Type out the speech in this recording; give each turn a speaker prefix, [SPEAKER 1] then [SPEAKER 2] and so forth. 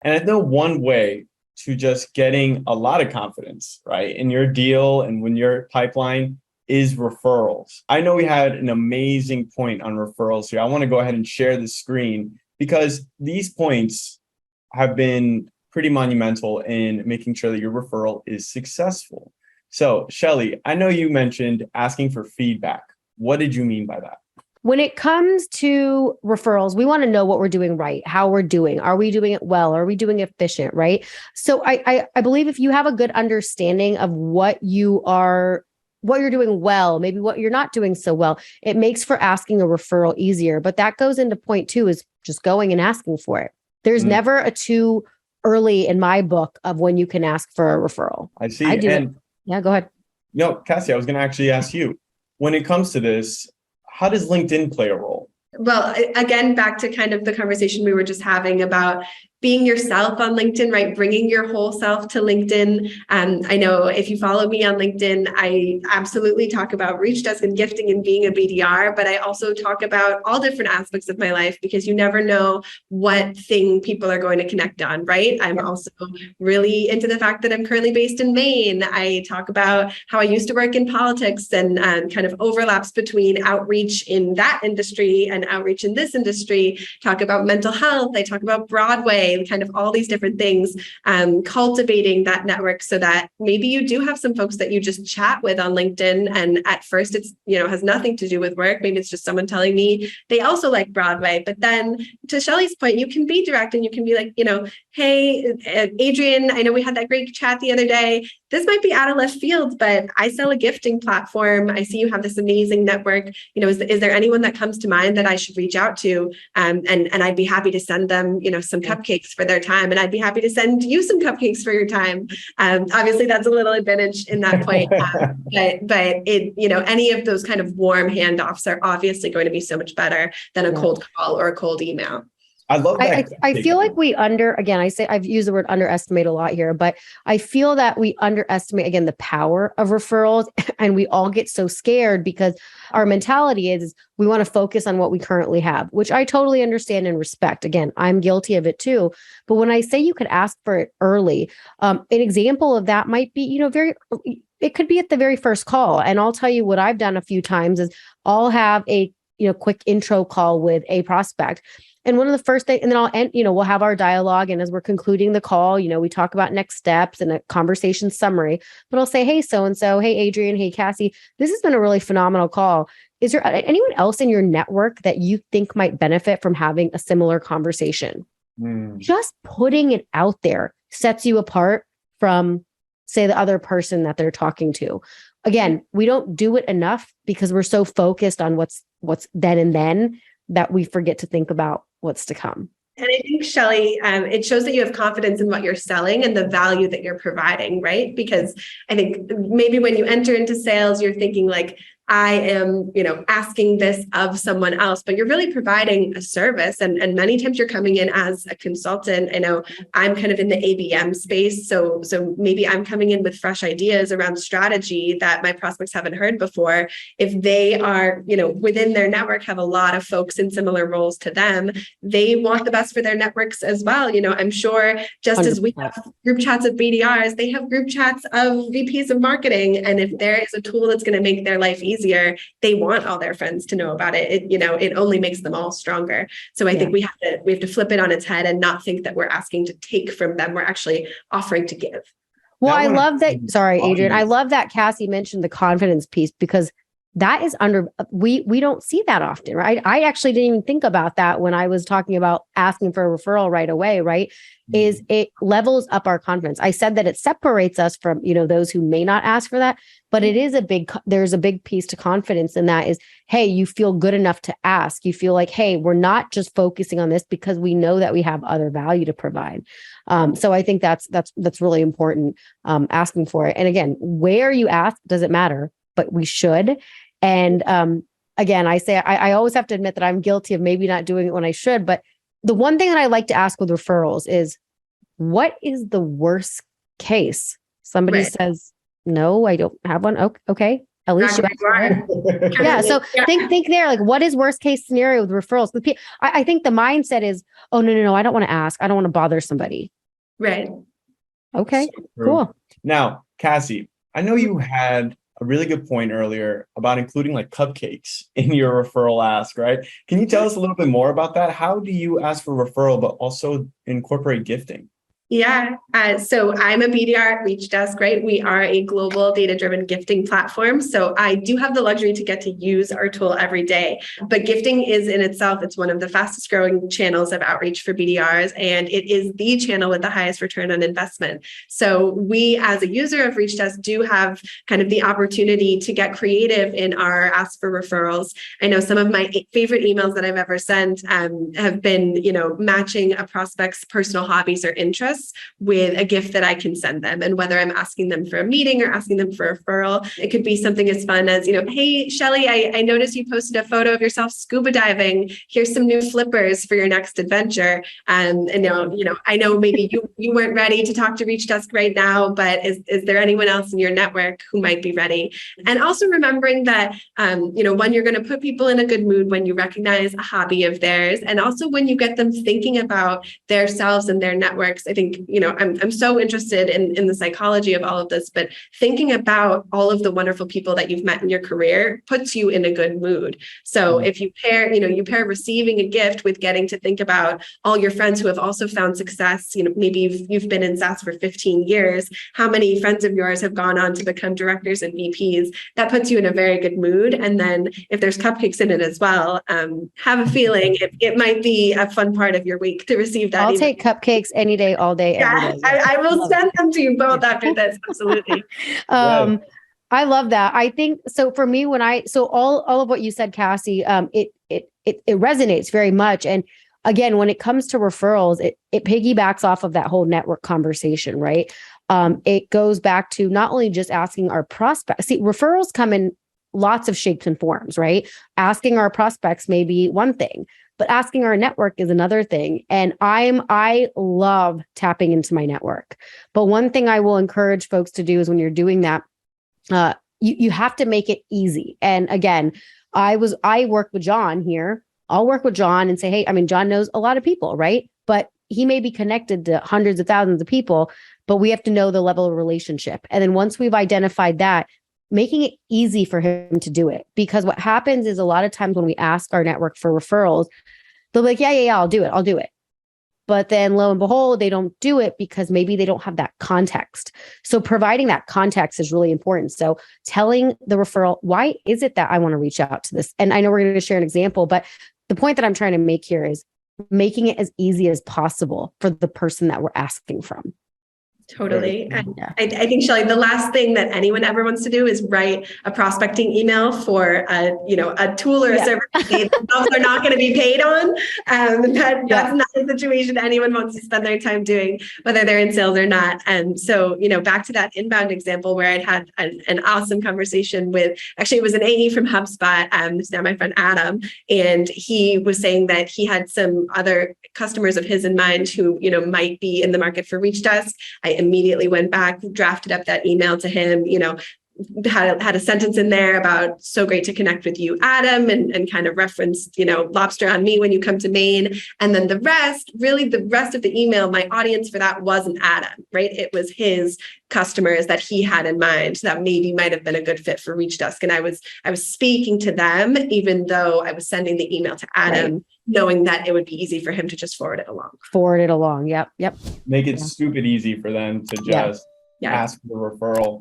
[SPEAKER 1] And I know one way to just getting a lot of confidence, right, in your deal and when your pipeline is referrals. I know we had an amazing point on referrals here. I want to go ahead and share the screen because these points have been pretty monumental in making sure that your referral is successful. So, Shelly, I know you mentioned asking for feedback. What did you mean by that?
[SPEAKER 2] When it comes to referrals, we want to know what we're doing right, how we're doing. Are we doing it well? Are we doing it efficient, right? So I believe if you have a good understanding of what you're doing well, maybe what you're not doing so well, it makes for asking a referral easier. But that goes into point two is just going and asking for it. There's never a too early in my book of when you can ask for a referral.
[SPEAKER 1] I see. I do. And
[SPEAKER 2] yeah, go ahead.
[SPEAKER 1] No, Cassie, I was going to actually ask you, when it comes to this, how does LinkedIn play a role?
[SPEAKER 3] Well, again, back to kind of the conversation we were just having about being yourself on LinkedIn, right? Bringing your whole self to LinkedIn. I know if you follow me on LinkedIn, I absolutely talk about Reachdesk and gifting and being a BDR, but I also talk about all different aspects of my life because you never know what thing people are going to connect on, right? I'm also really into the fact that I'm currently based in Maine. I talk about how I used to work in politics and kind of overlaps between outreach in that industry and outreach in this industry. Talk about mental health. I talk about Broadway. Kind of all these different things, cultivating that network so that maybe you do have some folks that you just chat with on LinkedIn. And at first it's, has nothing to do with work. Maybe it's just someone telling me they also like Broadway. But then to Shelly's point, you can be direct and you can be like, hey, Adrian, I know we had that great chat the other day. This might be out of left field, but I sell a gifting platform. I see you have this amazing network. Is there anyone that comes to mind that I should reach out to? And I'd be happy to send them, some cupcakes for their time. And I'd be happy to send you some cupcakes for your time. Obviously that's a little advantage in that point. But any of those kind of warm handoffs are obviously going to be so much better than a cold call or a cold email.
[SPEAKER 1] I love that.
[SPEAKER 2] I feel like I've used the word underestimate a lot here, but I feel that we underestimate, again, the power of referrals and we all get so scared because our mentality is we want to focus on what we currently have, which I totally understand and respect. Again, I'm guilty of it too. But when I say you could ask for it early, an example of that might be, it could be at the very first call. And I'll tell you what I've done a few times is I'll have a, quick intro call with a prospect. And one of the first things, and then I'll end, we'll have our dialogue. And as we're concluding the call, we talk about next steps and a conversation summary, but I'll say, hey, so-and-so, hey, Adrian, hey, Cassie, this has been a really phenomenal call. Is there anyone else in your network that you think might benefit from having a similar conversation? Just putting it out there sets you apart from, say, the other person that they're talking to. Again, we don't do it enough because we're so focused on what's then and then that we forget to think about what's to come.
[SPEAKER 3] And I think, Shelly, it shows that you have confidence in what you're selling and the value that you're providing, right? Because I think maybe when you enter into sales, you're thinking like, I am, asking this of someone else, but you're really providing a service. And many times you're coming in as a consultant. I know I'm kind of in the ABM space. So maybe I'm coming in with fresh ideas around strategy that my prospects haven't heard before. If they are, within their network, have a lot of folks in similar roles to them, they want the best for their networks as well. I'm sure just 100%. As we have group chats of BDRs, they have group chats of VPs of marketing. And if there is a tool that's going to make their life easier, they want all their friends to know about it. It only makes them all stronger. So I think we have to flip it on its head and not think that we're asking to take from them. We're actually offering to give.
[SPEAKER 2] Well, I love that. Sorry, Adrian. I love that Cassie mentioned the confidence piece because that is we don't see that often, right? I actually didn't even think about that when I was talking about asking for a referral right away, right? Is it levels up our confidence. I said that it separates us from, those who may not ask for that, but there's a big piece to confidence in that is, hey, you feel good enough to ask. You feel like, hey, we're not just focusing on this because we know that we have other value to provide. So I think that's really important, asking for it. And again, where you ask doesn't matter, but we should. And again, I always have to admit that I'm guilty of maybe not doing it when I should. But the one thing that I like to ask with referrals is, what is the worst case? Somebody says, no, I don't have one. Okay. At least you
[SPEAKER 3] Exactly.
[SPEAKER 2] asked, right? Yeah. So think there, like, what is worst case scenario with referrals? I think the mindset is, oh, no, I don't want to ask. I don't want to bother somebody.
[SPEAKER 3] Right.
[SPEAKER 2] Okay,
[SPEAKER 1] So true.
[SPEAKER 2] cool.
[SPEAKER 1] Now, Cassie, I know you had a really good point earlier about including like cupcakes in your referral ask, right? Can you tell us a little bit more about that? How do you ask for referral, but also incorporate gifting?
[SPEAKER 3] Yeah. So I'm a BDR at Reachdesk, right? We are a global data-driven gifting platform. So I do have the luxury to get to use our tool every day. But gifting is in itself, it's one of the fastest growing channels of outreach for BDRs. And it is the channel with the highest return on investment. So we, as a user of Reachdesk, do have kind of the opportunity to get creative in our ask for referrals. I know some of my favorite emails that I've ever sent have been, matching a prospect's personal hobbies or interests with a gift that I can send them. And whether I'm asking them for a meeting or asking them for a referral, it could be something as fun as, hey, Shelly, I noticed you posted a photo of yourself scuba diving. Here's some new flippers for your next adventure. And I know maybe you weren't ready to talk to Reachdesk right now, but is there anyone else in your network who might be ready? And also remembering that, when you're going to put people in a good mood, when you recognize a hobby of theirs, and also when you get them thinking about themselves and their networks. I think, I'm so interested in the psychology of all of this, but thinking about all of the wonderful people that you've met in your career puts you in a good mood. So if you pair receiving a gift with getting to think about all your friends who have also found success, maybe you've been in SaaS for 15 years, how many friends of yours have gone on to become directors and VPs, that puts you in a very good mood. And then if there's cupcakes in it as well, have a feeling it might be a fun part of your week to receive that.
[SPEAKER 2] I'll take cupcakes any day, all day, every day.
[SPEAKER 3] I will send them to you both after this. Absolutely.
[SPEAKER 2] I love that. I think so. For me, all of what you said, Cassie, it resonates very much. And again, when it comes to referrals, it piggybacks off of that whole network conversation, right? It goes back to not only just asking our prospects. See, referrals come in lots of shapes and forms, right? Asking our prospects may be one thing, but asking our network is another thing. And I love tapping into my network. But one thing I will encourage folks to do is when you're doing that, you have to make it easy. And again, I work with John here. I'll work with John and say, hey, John knows a lot of people, right? But he may be connected to hundreds of thousands of people, but we have to know the level of relationship. And then once we've identified that, making it easy for him to do it. Because what happens is a lot of times when we ask our network for referrals, they'll be like, yeah, I'll do it. But then lo and behold, they don't do it because maybe they don't have that context. So providing that context is really important. So telling the referral, why is it that I want to reach out to this? And I know we're going to share an example, but the point that I'm trying to make here is making it as easy as possible for the person that we're asking from.
[SPEAKER 3] Totally. I think, Shelly, the last thing that anyone ever wants to do is write a prospecting email for a tool or a service they themselves are not going to be paid on. That's not a situation anyone wants to spend their time doing, whether they're in sales or not. And so, back to that inbound example where I'd had an awesome conversation with, actually, it was an AE from HubSpot, who's now my friend Adam. And he was saying that he had some other customers of his in mind who, might be in the market for Reachdesk. I immediately went back, drafted up that email to him, had a sentence in there about so great to connect with you, Adam, and kind of referenced, lobster on me when you come to Maine. And then the rest of the email, my audience for that wasn't Adam, right? It was his customers that he had in mind that maybe might have been a good fit for Reachdesk. And I was speaking to them, even though I was sending the email to Adam, right, knowing that it would be easy for him to just forward it along. Yep.
[SPEAKER 1] Make it stupid easy for them to just ask for the referral.